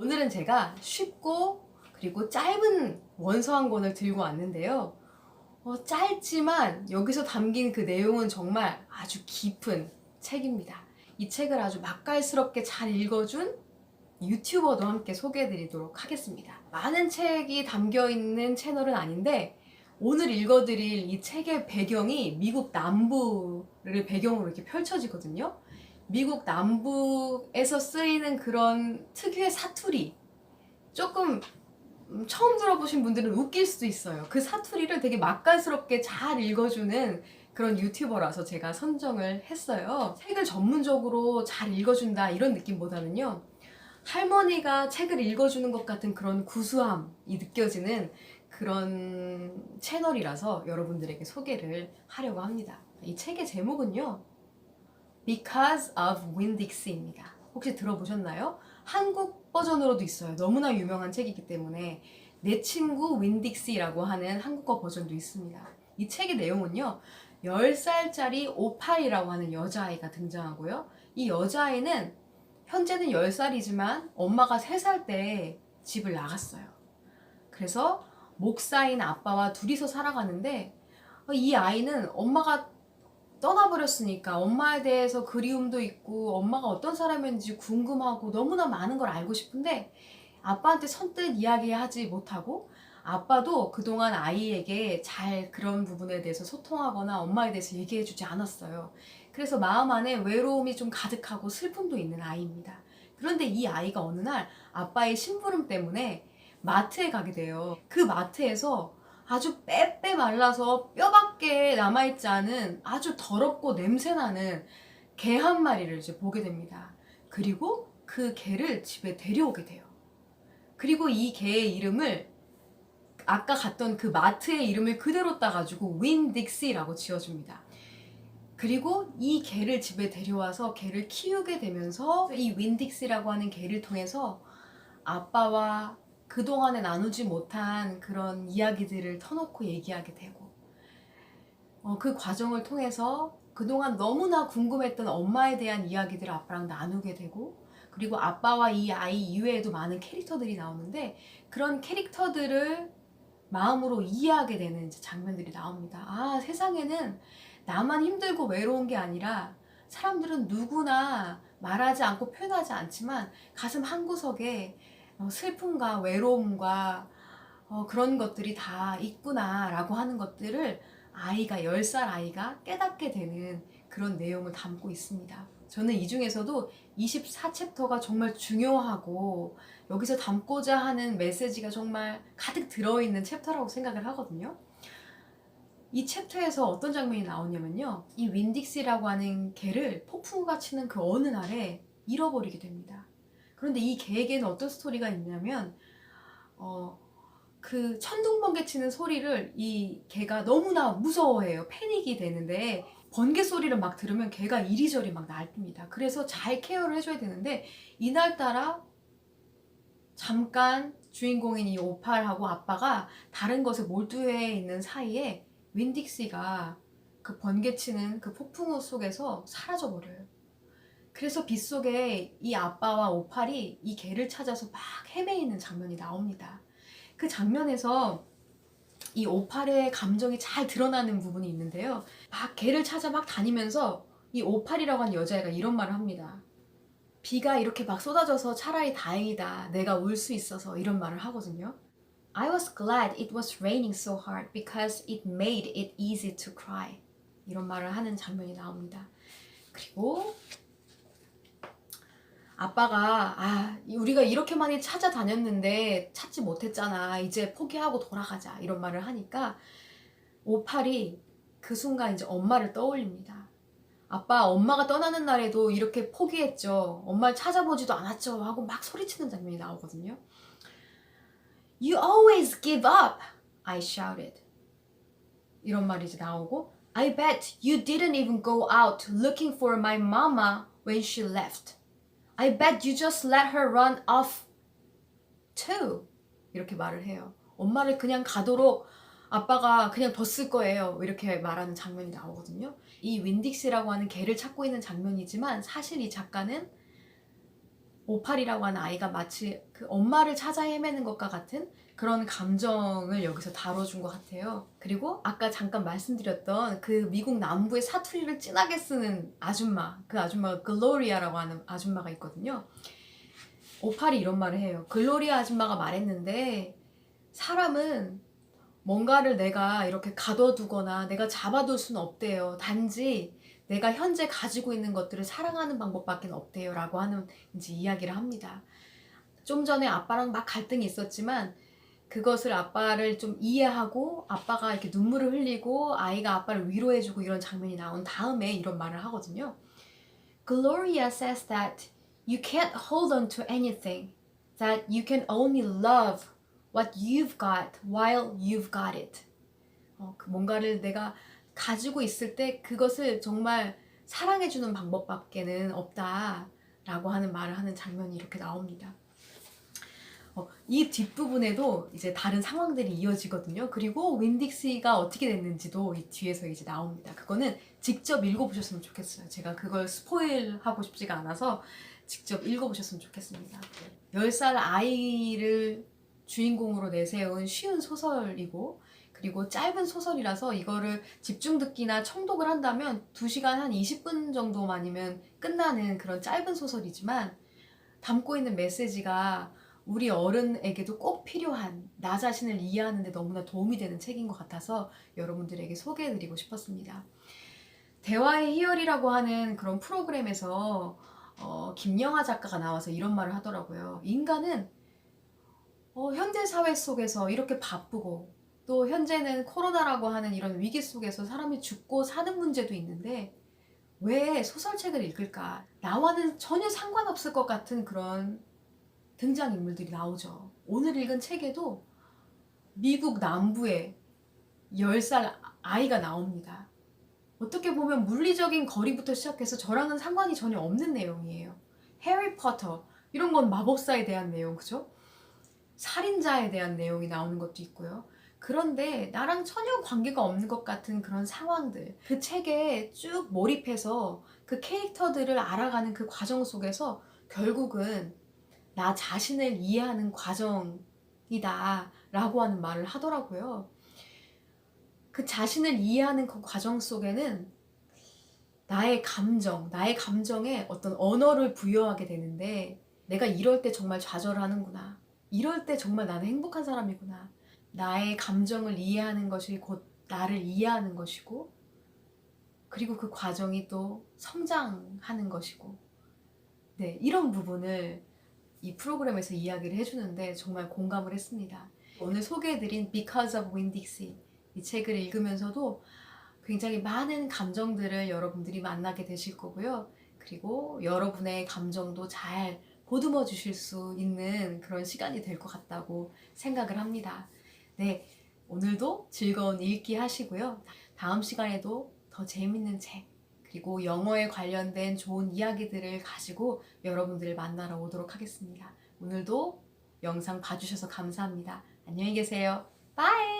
오늘은 제가 쉽고 그리고 짧은 원서 한 권을 들고 왔는데요. 짧지만 여기서 담긴 그 내용은 정말 아주 깊은 책입니다. 이 책을 아주 맛깔스럽게 잘 읽어준 유튜버도 함께 소개해드리도록 하겠습니다. 많은 책이 담겨있는 채널은 아닌데 오늘 읽어드릴 이 책의 배경이 미국 남부를 배경으로 이렇게 펼쳐지거든요. 미국 남부에서 쓰이는 그런 특유의 사투리, 조금 처음 들어보신 분들은 웃길 수도 있어요. 그 사투리를 되게 맛깔스럽게 잘 읽어주는 그런 유튜버라서 제가 선정을 했어요. 책을 전문적으로 잘 읽어준다 이런 느낌보다는요, 할머니가 책을 읽어주는 것 같은 그런 구수함이 느껴지는 그런 채널이라서 여러분들에게 소개를 하려고 합니다. 이 책의 제목은요, Because of Winn-Dixie입니다. 혹시 들어보셨나요? 한국 버전으로도 있어요. 너무나 유명한 책이기 때문에 내 친구 윈딕시라고 하는 한국어 버전도 있습니다. 이 책의 내용은요, 10살짜리 오팔이라고 하는 여자아이가 등장하고요. 이 여자아이는 현재는 10살이지만 엄마가 3살 때 집을 나갔어요. 그래서 목사인 아빠와 둘이서 살아가는데 이 아이는 엄마가 떠나버렸으니까 엄마에 대해서 그리움도 있고 엄마가 어떤 사람인지 궁금하고 너무나 많은 걸 알고 싶은데 아빠한테 선뜻 이야기하지 못하고, 아빠도 그동안 아이에게 잘 그런 부분에 대해서 소통하거나 엄마에 대해서 얘기해주지 않았어요. 그래서 마음 안에 외로움이 좀 가득하고 슬픔도 있는 아이입니다. 그런데 이 아이가 어느 날 아빠의 심부름 때문에 마트에 가게 돼요. 그 마트에서 아주 빼빼 말라서 뼈밖에 남아있지 않은 아주 더럽고 냄새나는 개 한 마리를 이제 보게 됩니다. 그리고 그 개를 집에 데려오게 돼요. 그리고 이 개의 이름을 아까 갔던 그 마트의 이름을 그대로 따가지고 윈딕시라고 지어줍니다. 그리고 이 개를 집에 데려와서 개를 키우게 되면서 이 윈딕시라고 하는 개를 통해서 아빠와 그동안에 나누지 못한 그런 이야기들을 터놓고 얘기하게 되고, 그 과정을 통해서 그동안 너무나 궁금했던 엄마에 대한 이야기들을 아빠랑 나누게 되고, 그리고 아빠와 이 아이 이외에도 많은 캐릭터들이 나오는데 그런 캐릭터들을 마음으로 이해하게 되는 이제 장면들이 나옵니다. 아, 세상에는 나만 힘들고 외로운 게 아니라 사람들은 누구나 말하지 않고 표현하지 않지만 가슴 한구석에 슬픔과 외로움과 그런 것들이 다 있구나 라고 하는 것들을 아이가 10살 아이가 깨닫게 되는 그런 내용을 담고 있습니다. 저는 이 중에서도 24챕터가 정말 중요하고 여기서 담고자 하는 메시지가 정말 가득 들어있는 챕터라고 생각을 하거든요. 이 챕터에서 어떤 장면이 나오냐면요, 이 윈딕시라고 하는 개를 폭풍우가 치는 그 어느 날에 잃어버리게 됩니다. 그런데 이 개에게는 어떤 스토리가 있냐면 그 천둥번개 치는 소리를 이 개가 너무나 무서워해요. 패닉이 되는데 번개 소리를 막 들으면 개가 이리저리 막 날뛰니다. 그래서 잘 케어를 해줘야 되는데 이날따라 잠깐 주인공인 이 오팔하고 아빠가 다른 것에 몰두해 있는 사이에 윈딕시가 그 번개 치는 그 폭풍우 속에서 사라져 버려요. 그래서 빗속에 이 아빠와 오팔이 이 개를 찾아서 막 헤매이는 장면이 나옵니다. 그 장면에서 이 오팔의 감정이 잘 드러나는 부분이 있는데요. 막 개를 찾아 막 다니면서 이 오팔이라고 하는 여자애가 이런 말을 합니다. 비가 이렇게 막 쏟아져서 차라리 다행이다. 내가 울 수 있어서, 이런 말을 하거든요. I was glad it was raining so hard because it made it easy to cry. 이런 말을 하는 장면이 나옵니다. 그리고 아빠가 우리가 이렇게 많이 찾아다녔는데 찾지 못했잖아. 이제 포기하고 돌아가자. 이런 말을 하니까 오팔이 그 순간 이제 엄마를 떠올립니다. 아빠, 엄마가 떠나는 날에도 이렇게 포기했죠. 엄마를 찾아보지도 않았죠. 하고 막 소리치는 장면이 나오거든요. You always give up, I shouted. 이런 말이 이제 나오고, I bet you didn't even go out looking for my mama when she left. I bet you just let her run off too. 이렇게 말을 해요. 엄마를 그냥 가도록 아빠가 그냥 뒀을 거예요. 이렇게 말하는 장면이 나오거든요. 이 윈딕시라고 하는 개를 찾고 있는 장면이지만 사실 이 작가는 오팔이라고 하는 아이가 마치 그 엄마를 찾아 헤매는 것과 같은 그런 감정을 여기서 다뤄준 것 같아요. 그리고 아까 잠깐 말씀드렸던 그 미국 남부의 사투리를 진하게 쓰는 아줌마, 그 아줌마가 글로리아라고 하는 아줌마가 있거든요. 오팔이 이런 말을 해요. 글로리아 아줌마가 말했는데 사람은 뭔가를 내가 이렇게 가둬두거나 내가 잡아둘 수는 없대요. 단지 내가 현재 가지고 있는 것들을 사랑하는 방법밖에 없대요. 라고 하는 이제 이야기를 합니다. 좀 전에 아빠랑 막 갈등이 있었지만 그것을 아빠를 좀 이해하고 아빠가 이렇게 눈물을 흘리고 아이가 아빠를 위로해주고 이런 장면이 나온 다음에 이런 말을 하거든요. Gloria says that you can't hold on to anything, that you can only love what you've got while you've got it. 그 뭔가를 내가 가지고 있을 때 그것을 정말 사랑해주는 방법밖에는 없다라고 하는 말을 하는 장면이 이렇게 나옵니다. 이 뒷부분에도 이제 다른 상황들이 이어지거든요. 그리고 윈딕시가 어떻게 됐는지도 이 뒤에서 이제 나옵니다. 그거는 직접 읽어보셨으면 좋겠어요. 제가 그걸 스포일하고 싶지가 않아서 직접 읽어보셨으면 좋겠습니다. 10살 아이를 주인공으로 내세운 쉬운 소설이고 그리고 짧은 소설이라서 이거를 집중 듣기나 청독을 한다면 2시간 한 20분 정도만이면 끝나는 그런 짧은 소설이지만 담고 있는 메시지가 우리 어른에게도 꼭 필요한 나 자신을 이해하는 데 너무나 도움이 되는 책인 것 같아서 여러분들에게 소개해드리고 싶었습니다. 대화의 희열이라고 하는 그런 프로그램에서 김영하 작가가 나와서 이런 말을 하더라고요. 인간은 현대 사회 속에서 이렇게 바쁘고 또 현재는 코로나라고 하는 이런 위기 속에서 사람이 죽고 사는 문제도 있는데 왜 소설책을 읽을까? 나와는 전혀 상관없을 것 같은 그런 등장인물들이 나오죠. 오늘 읽은 책에도 미국 남부에 10살 아이가 나옵니다. 어떻게 보면 물리적인 거리부터 시작해서 저랑은 상관이 전혀 없는 내용이에요. 해리포터 이런 건 마법사에 대한 내용, 그죠? 살인자에 대한 내용이 나오는 것도 있고요. 그런데 나랑 전혀 관계가 없는 것 같은 그런 상황들, 그 책에 쭉 몰입해서 그 캐릭터들을 알아가는 그 과정 속에서 결국은 나 자신을 이해하는 과정이다 라고 하는 말을 하더라고요. 그 자신을 이해하는 그 과정 속에는 나의 감정에 어떤 언어를 부여하게 되는데 내가 이럴 때 정말 좌절하는구나. 이럴 때 정말 나는 행복한 사람이구나. 나의 감정을 이해하는 것이 곧 나를 이해하는 것이고 그리고 그 과정이 또 성장하는 것이고 네, 이런 부분을 이 프로그램에서 이야기를 해주는데 정말 공감을 했습니다. 오늘 소개해드린 Because of Winn-Dixie 이 책을 읽으면서도 굉장히 많은 감정들을 여러분들이 만나게 되실 거고요. 그리고 여러분의 감정도 잘 보듬어 주실 수 있는 그런 시간이 될 것 같다고 생각을 합니다. 네, 오늘도 즐거운 읽기 하시고요. 다음 시간에도 더 재밌는 책 그리고 영어에 관련된 좋은 이야기들을 가지고 여러분들을 만나러 오도록 하겠습니다. 오늘도 영상 봐주셔서 감사합니다. 안녕히 계세요. 바이!